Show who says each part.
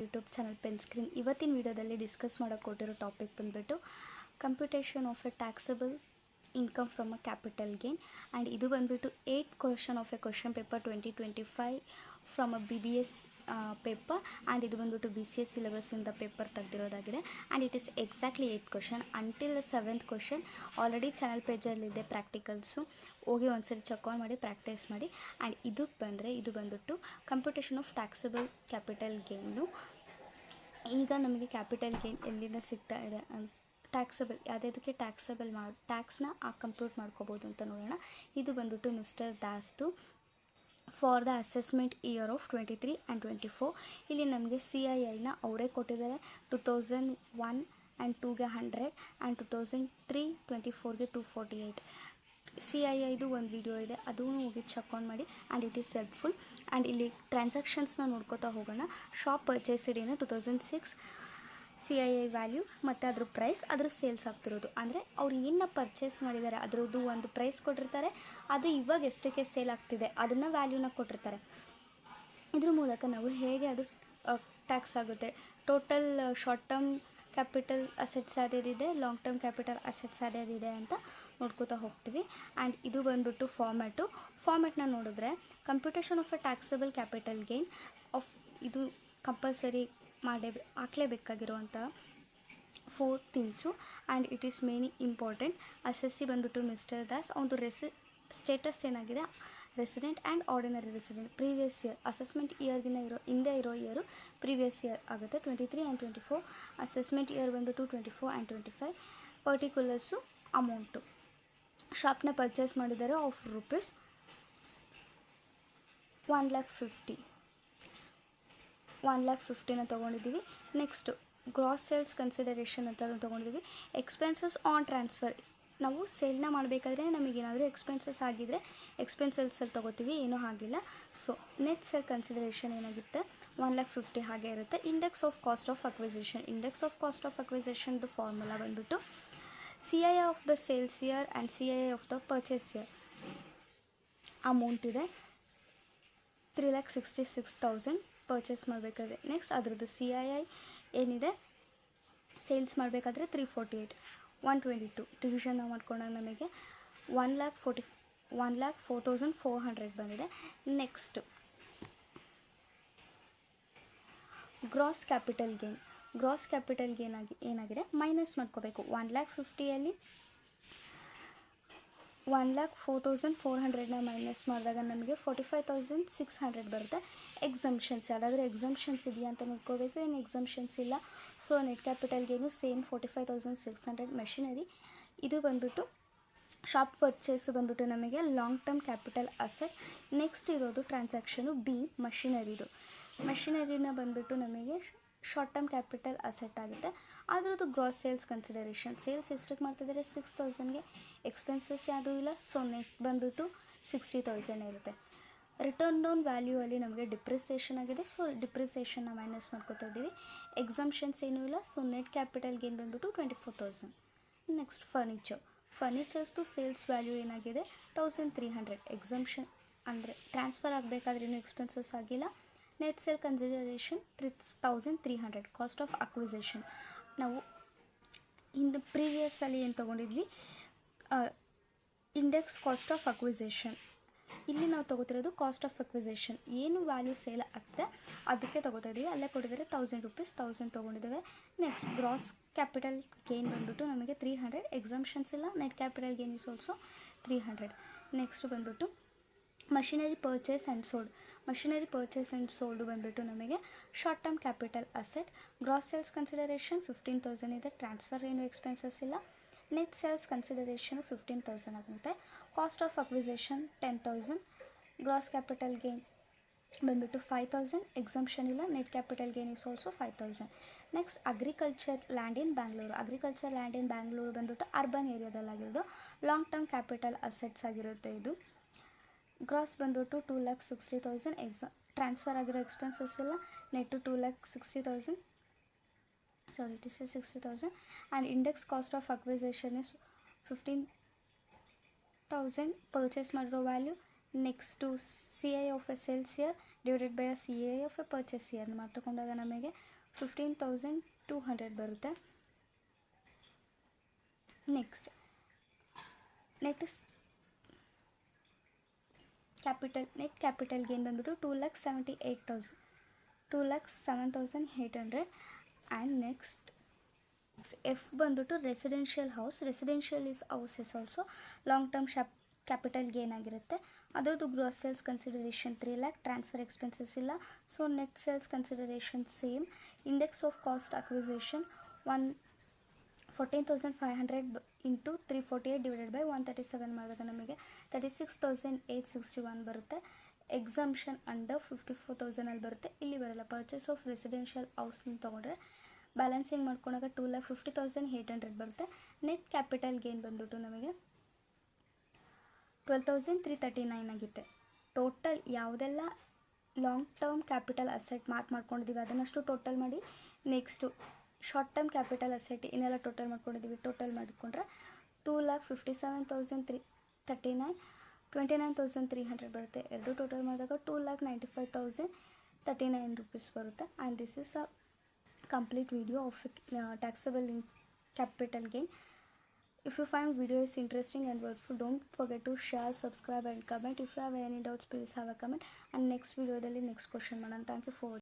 Speaker 1: YouTube channel pen screen. ಇವತ್ತಿನ ವಿಡಿಯೋದಲ್ಲಿ discuss ಮಾಡೋಕೆ ಕೊಟ್ಟಿರೋ ಟಾಪಿಕ್ ಬಂದುಬಿಟ್ಟು computation of a taxable income from a capital gain. And ಇದು ಬಂದುಬಿಟ್ಟು 8 question of a question paper 2025 from a BBS paper. And ಇದು ಬಂದುಬಿಟ್ಟು BCS ಸಿಲೆಬಸ್ಸಿಂದ ಪೇಪರ್ ತೆಗೆದಿರೋದಾಗಿದೆ. And it is exactly 8 question until the 7th question. Already channel ಪೇಜಲ್ಲಿದೆ practicals, ಹೋಗಿ ಒಂದ್ಸರಿ check on ಮಾಡಿ ಪ್ರಾಕ್ಟೀಸ್ ಮಾಡಿ. ಆ್ಯಂಡ್ ಇದಕ್ಕೆ ಬಂದರೆ ಇದು ಬಂದುಬಿಟ್ಟು computation of taxable capital gain. ಈಗ ನಮಗೆ ಕ್ಯಾಪಿಟಲ್ ಗೇನ್ ಎಲ್ಲಿಂದ ಸಿಗ್ತಾ ಇದೆ ಟ್ಯಾಕ್ಸಬಲ್ ಯಾವುದಕ್ಕೆ ಟ್ಯಾಕ್ಸಬಲ್ ಟ್ಯಾಕ್ಸ್ನ ಕಂಪ್ಯೂಟ್ ಮಾಡ್ಕೋಬೋದು ಅಂತ ನೋಡೋಣ. ಇದು ಬಂದುಬಿಟ್ಟು ಮಿಸ್ಟರ್ ದಾಸ್ದು for the assessment year of 23 and 24. ಇಲ್ಲಿ ನಮಗೆ CIIನ ಅವರೇ ಕೊಟ್ಟಿದ್ದಾರೆ. 2001 ಆ್ಯಂಡ್ 2ಗೆ 100 ಆ್ಯಂಡ್ 2003 24ಗೆ 248. CIIದು ಒಂದು ವಿಡಿಯೋ ಇದೆ, ಅದೂ ಹೋಗಿ ಚೆಕ್ ಆನ್ ಮಾಡಿ. And it is helpful. And ಇಲ್ಲಿ ಟ್ರಾನ್ಸಾಕ್ಷನ್ಸ್ನ ನೋಡ್ಕೋತಾ ಹೋಗೋಣ. ಶಾಪ್ ಪರ್ಚೇಸ್ಡ್ ಏನು 2006 CII ವ್ಯಾಲ್ಯೂ ಮತ್ತು ಅದ್ರ ಪ್ರೈಸ್, ಅದ್ರ ಸೇಲ್ಸ್ ಆಗ್ತಿರೋದು. ಅಂದರೆ ಅವ್ರು ಏನು ಪರ್ಚೇಸ್ ಮಾಡಿದ್ದಾರೆ ಅದರದ್ದು ಒಂದು ಪ್ರೈಸ್ ಕೊಟ್ಟಿರ್ತಾರೆ, ಅದು ಇವಾಗ ಎಷ್ಟಕ್ಕೆ ಸೇಲ್ ಆಗ್ತಿದೆ ಅದನ್ನು ವ್ಯಾಲ್ಯೂನ ಕೊಟ್ಟಿರ್ತಾರೆ. ಇದ್ರ ಮೂಲಕ ನಾವು ಹೇಗೆ ಅದು ಟ್ಯಾಕ್ಸ್ ಆಗುತ್ತೆ, total short term capital assets ಯಾವ್ದಿದೆ, ಲಾಂಗ್ ಟರ್ಮ್ ಕ್ಯಾಪಿಟಲ್ ಅಸೆಟ್ಸ್ ಯಾವ್ದಿದೆ ಅಂತ ನೋಡ್ಕೋತಾ ಹೋಗ್ತೀವಿ. ಆ್ಯಂಡ್ ಇದು ಬಂದುಬಿಟ್ಟು ಫಾರ್ಮ್ಯಾಟ್ನ ನೋಡಿದ್ರೆ computation of a taxable capital gain of ಇದು ಕಂಪಲ್ಸರಿ ಹಾಕಲೇಬೇಕಾಗಿರುವಂಥ 4 things. And it is many important. SSC ಬಂದುಬಿಟ್ಟು ಮಿಸ್ಟರ್ ದಾಸ್ ಅವನದು ಸ್ಟೇಟಸ್ ಏನಾಗಿದೆ, resident and ordinary resident. Previous year assessment ಇಯರ್ಗಿನ ಹಿಂದೆ ಇರೋ ಇಯರು ಪ್ರೀವಿಯಸ್ ಇಯರ್ ಆಗುತ್ತೆ. 23 ಆ್ಯಂಡ್ 24 ಅಸೆಸ್ಮೆಂಟ್ ಇಯರ್ ಬಂದುಬಿಟ್ಟು 24 ಆ್ಯಂಡ್ 25. ಪರ್ಟಿಕ್ಯುಲರ್ಸು ಅಮೌಂಟು ಶಾಪ್ನ ಪರ್ಚೇಸ್ ಮಾಡಿದ್ದಾರೆ ಆಫ್ ರೂಪೀಸ್ 1,50,000 ತೊಗೊಂಡಿದ್ದೀವಿ. ನೆಕ್ಸ್ಟು ಗ್ರಾಸ್ ಸೇಲ್ಸ್ ಕನ್ಸಿಡರೇಷನ್ ಅಂತ ತೊಗೊಂಡಿದ್ದೀವಿ. ಎಕ್ಸ್ಪೆನ್ಸಸ್ ಆನ್ ಟ್ರಾನ್ಸ್ಫರ್, ನಾವು ಸೇಲ್ನ ಮಾಡಬೇಕಾದ್ರೆ ನಮಗೇನಾದರೂ ಎಕ್ಸ್ಪೆನ್ಸಸ್ ಆಗಿದ್ದರೆ ಎಕ್ಸ್ಪೆನ್ಸಸ್ಸಲ್ಲಿ ತೊಗೋತೀವಿ, ಏನೂ ಆಗಿಲ್ಲ. ಸೊ ನೆಟ್ ಸೇಲ್ ಕನ್ಸಿಡರೇಷನ್ ಏನಾಗುತ್ತೆ 1,50,000 ಹಾಗೆ ಇರುತ್ತೆ. ಇಂಡೆಕ್ಸ್ ಆಫ್ ಕಾಸ್ಟ್ ಆಫ್ ಅಕ್ವಿಸಿಷನ್ದು ಫಾರ್ಮುಲಾ ಬಂದುಬಿಟ್ಟು CII of the sales year and CII of the purchase year. Amount ಇದೆ 3,66,000 ಪರ್ಚೇಸ್ ಮಾಡಬೇಕಾದ್ರೆ. ನೆಕ್ಸ್ಟ್ ಅದರದ್ದು CII ಏನಿದೆ ಸೇಲ್ಸ್ ಮಾಡಬೇಕಾದ್ರೆ 348, 122 ಡಿವಿಷನ್ನ ಮಾಡ್ಕೊಂಡಾಗ ನಮಗೆ 1,04,400 ಬಂದಿದೆ. ನೆಕ್ಸ್ಟು ಗ್ರಾಸ್ ಕ್ಯಾಪಿಟಲ್ ಗೇನ್ ಏನಾಗಿದೆ ಮೈನಸ್ ಮಾಡ್ಕೋಬೇಕು. 1,50,000ಅಲ್ಲಿ 1,04,400ನ ಮೈನಸ್ ಮಾಡಿದಾಗ ನಮಗೆ 45,600 ಬರುತ್ತೆ. ಎಕ್ಸಮ್ಷನ್ಸ್ ಯಾವುದಾದ್ರೂ ಎಕ್ಸಮ್ಷನ್ಸ್ ಇದೆಯಾ ಅಂತ ನೋಡ್ಕೋಬೇಕು. ಏನು ಎಕ್ಸಮ್ಷನ್ಸ್ ಇಲ್ಲ. So net capital gain same 45,600. Machinery ಇದು ಬಂದುಬಿಟ್ಟು ಶಾಪ್ ಪರ್ಚೇಸು ಬಂದುಬಿಟ್ಟು ನಮಗೆ long term capital asset. Next ಇರೋದು ಟ್ರಾನ್ಸಾಕ್ಷನು ಮಷಿನರಿನ ಬಂದುಬಿಟ್ಟು ನಮಗೆ ಶಾರ್ಟ್ ಟರ್ಮ್ ಕ್ಯಾಪಿಟಲ್ ಅಸೆಟ್ ಆಗುತ್ತೆ. ಅದರದ್ದು ಗ್ರಾಸ್ ಸೇಲ್ಸ್ ಕನ್ಸಿಡರೇಷನ್, ಸೇಲ್ಸ್ ಎಷ್ಟಕ್ಕೆ ಮಾಡ್ತಿದ್ದಾರೆ 6,000ಗೆ, ಎಕ್ಸ್ಪೆನ್ಸಸ್ ಯಾವುದೂ ಇಲ್ಲ. ಸೊ ನೆಟ್ ಬಂದುಬಿಟ್ಟು 60,000 ಇರುತ್ತೆ. ರಿಟರ್ನ್ ಡೌನ್ ವ್ಯಾಲ್ಯೂ ಅಲ್ಲಿ ನಮಗೆ ಡಿಪ್ರಿಸಿಯೇಷನ್ ಆಗಿದೆ. ಸೊ ಡಿಪ್ರಿಸಿಯೇಷನ್ನ ಮೈನಸ್ ಮಾಡ್ಕೋತಾ ಇದ್ದೀವಿ. ಎಕ್ಸಮ್ಷನ್ಸ್ ಏನೂ ಇಲ್ಲ. ಸೊ ನೆಟ್ ಕ್ಯಾಪಿಟಲ್ ಗೇನ್ ಬಂದುಬಿಟ್ಟು 24,000. ನೆಕ್ಸ್ಟ್ ಫರ್ನಿಚರ್ಸ್ದು ಸೇಲ್ಸ್ ವ್ಯಾಲ್ಯೂ ಏನಾಗಿದೆ 1,300. ಎಕ್ಸಮ್ಷನ್ ಅಂದರೆ ಟ್ರಾನ್ಸ್ಫರ್ ಆಗಬೇಕಾದ್ರೆ ಇನ್ನೂ ಎಕ್ಸ್ಪೆನ್ಸಸ್ ಆಗಿಲ್ಲ. Net sale consideration 3,300. Cost of acquisition ನಾವು ಪ್ರೀವಿಯಸ್ಸಲ್ಲಿ ಏನು ತೊಗೊಂಡಿದ್ವಿ, ಇಂಡೆಕ್ಸ್ ಕಾಸ್ಟ್ ಆಫ್ ಅಕ್ವಿಸಿಷನ್. ಇಲ್ಲಿ ನಾವು ತೊಗೋತಿರೋದು ಕಾಸ್ಟ್ ಆಫ್ ಅಕ್ವಿಸಿಷನ್, ಏನು ವ್ಯಾಲ್ಯೂ ಸೇಲ್ ಆಗ್ತದೆ ಅದಕ್ಕೆ ತೊಗೋತಾ ಇದ್ದೀವಿ. ಅಲ್ಲೇ ಕೊಟ್ಟಿದ್ದಾರೆ 1,000 ರೂಪೀಸ್, 1,000 ತೊಗೊಂಡಿದ್ದೇವೆ. ನೆಕ್ಸ್ಟ್ ಗ್ರಾಸ್ ಕ್ಯಾಪಿಟಲ್ ಗೇನ್ ಬಂದುಬಿಟ್ಟು ನಮಗೆ 300. ಎಕ್ಸಮ್ಷನ್ಸ್ ಇಲ್ಲ. Net capital gain is also 300. Next ಬಂದುಬಿಟ್ಟು ಮಷಿನರಿ ಪರ್ಚೇಸ್ ಆ್ಯಂಡ್ ಸೋಲ್ಡು ಬಂದುಬಿಟ್ಟು ನಮಗೆ short term capital asset. Gross sales consideration 15,000 ಇದೆ. ಟ್ರಾನ್ಸ್ಫರ್ ಏನು ಎಕ್ಸ್ಪೆನ್ಸಸ್ ಇಲ್ಲ. ನೆಟ್ ಸೇಲ್ಸ್ ಕನ್ಸಿಡರೇಷನು 15,000 ಆಗುತ್ತೆ. Cost of acquisition 10,000. Gross capital gain ಬಂದುಬಿಟ್ಟು 5,000. ಎಕ್ಸಮ್ಷನ್ ಇಲ್ಲ. Net capital gain is also 5,000. Next agriculture land in Bangalore ಬಂದುಬಿಟ್ಟು urban ಏರಿಯಾದಲ್ಲಾಗಿರೋದು ಲಾಂಗ್ ಟರ್ಮ್ ಕ್ಯಾಪಿಟಲ್ ಅಸೆಟ್ಸ್ ಆಗಿರುತ್ತೆ. ಇದು ಗ್ರಾಸ್ ಬಂದುಬಿಟ್ಟು 2,60,000. ಟ್ರಾನ್ಸ್ಫರ್ ಆಗಿರೋ ಎಕ್ಸ್ಪೆನ್ಸಸ್ ಇಲ್ಲ. Net 2,60,000. It is 60,000. And index cost of acquisition is 15,000 purchase ಮಾಡಿರೋ value. Next CI of a sales year divided by CI of a purchase year ಮಾಡ್ತಕೊಂಡಾಗ ನಮಗೆ 15,200 ಬರುತ್ತೆ. Next net capital gain ಬಂದ್ಬಿಟ್ಟು 2,78,800. And next F ಬಂದ್ಬಿಟ್ಟು residential house is also long term capital gain ಆಗಿರುತ್ತೆ. ಅದರದ್ದು gross sales consideration 3 lakh, transfer expenses ಇಲ್ಲ, so net sales consideration same. Index of cost acquisition 14,500 into 348 divided by 137 ಮಾಡಿದಾಗ ನಮಗೆ 36,861 ಬರುತ್ತೆ. Exemption under 54,000 ಬರುತ್ತೆ, ಇಲ್ಲಿ ಬರಲ್ಲ. ಪರ್ಚೇಸ್ ಆಫ್ ರೆಸಿಡೆನ್ಷಿಯಲ್ ಹೌಸ್ನ ತೊಗೊಂಡ್ರೆ ಬ್ಯಾಲೆನ್ಸಿಂಗ್ ಮಾಡ್ಕೊಂಡಾಗ 2,50,800 ಬರುತ್ತೆ. ನೆಟ್ ಕ್ಯಾಪಿಟಲ್ ಗೇನ್ ಬಂದ್ಬಿಟ್ಟು ನಮಗೆ 12,339 ಆಗುತ್ತೆ. ಟೋಟಲ್ ಯಾವುದೆಲ್ಲ ಲಾಂಗ್ ಟರ್ಮ್ ಕ್ಯಾಪಿಟಲ್ ಅಸೆಟ್ ಮಾಡ್ಕೊಂಡಿದ್ದೀವಿ ಅದನ್ನಷ್ಟು ಟೋಟಲ್ ಮಾಡಿ, next short term capital asset ಇನ್ನೆಲ್ಲ ಟೋಟಲ್ ಮಾಡ್ಕೊಂಡಿದ್ದೀವಿ, ಟೋಟಲ್ ಮಾಡಿಕೊಂಡ್ರೆ 2,57,339, 29,300 ಬರುತ್ತೆ. ಎರಡು ಟೋಟಲ್ ಮಾಡಿದಾಗ 2,95,039 rupees ಬರುತ್ತೆ. And this is a complete video of taxable capital gain. If you find video is interesting and helpful, don't forget to share, subscribe and comment. If you have any doubts, please have a comment, and next video next question madam. Thank you for watching.